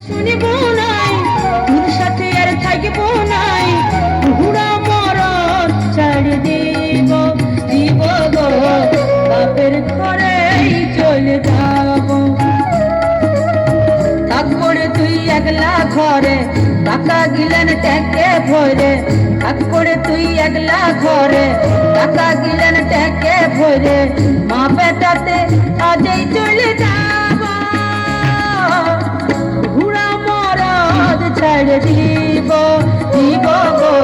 শুনিব নাই তোর সাথে আর থাকবো নাই বুড়া মরণ ছাড়ি দিব দিব গো বাপের ঘরেই চলে যাব তারপরে তুই একলা ঘরে টাকা গিলেন ট্যাকে ভরে তারপরে তুই একলা ঘরে টাকা গিলেন ট্যাকে ভরে মা বেটাতে আজই চলে যাব ঘুড়া মরদ ছেড়ে দিব দিব গো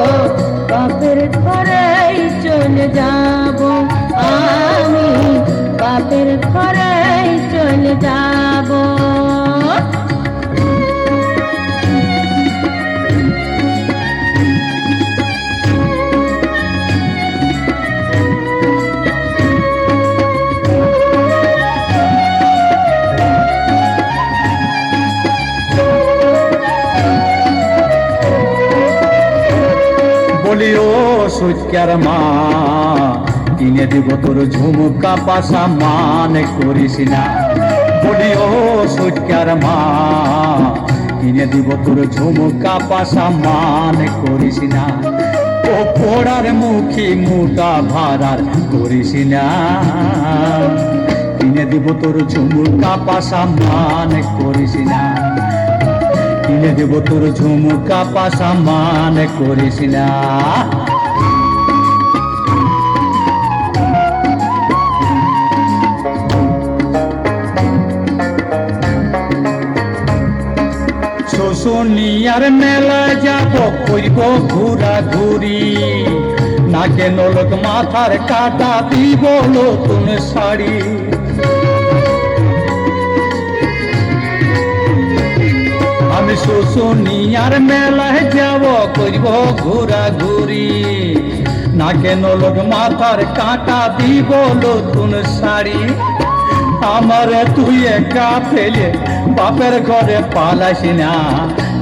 বাপের ঘরেই চলে যাব আমি বাপের ঘরেই চলে যাব বলি ও সুচকার মা কিনে দিব তোর ঝুমকা পাশা মান করিস না বলি ও সুচকার মা কিনে দিব তোর ঝুমকা পাশা মান করিস না ও পোড়ার মুখী মোটা ভাড়ার করিস না কিনে দিব তোর ঝুমকা পাশা মান করিস না কিনে দেব তোর ঝুমকা পাশা মান করিস না শুশুনিয়ার মেলায় যাব কইব ঘুরা ঘুরি নাকে নলক মাথার কাটা দিব নতুন শাড়ি আমি শুশুনিয়ার মেলায় যাব করব ঘোরা ঘুরি নাকে নলক মাথার কাটা দিব নতুন শাড়ি আমার তুই একা ফেলে বাপের ঘরে পালাস না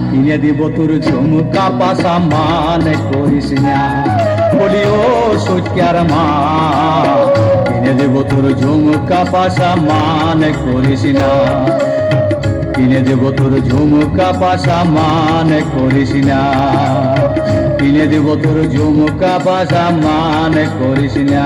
কিনে দিব তোর ঝুমকা পাশা মান করিস না বলি ও সুচকার মা কিনে দেব তোর ঝুমকা পাশা মান করিস না কিনে দেব তোর ঝুমকা পাশা মান করিস না কিনে দেব তোর ঝুমকা পাশা মান করিস না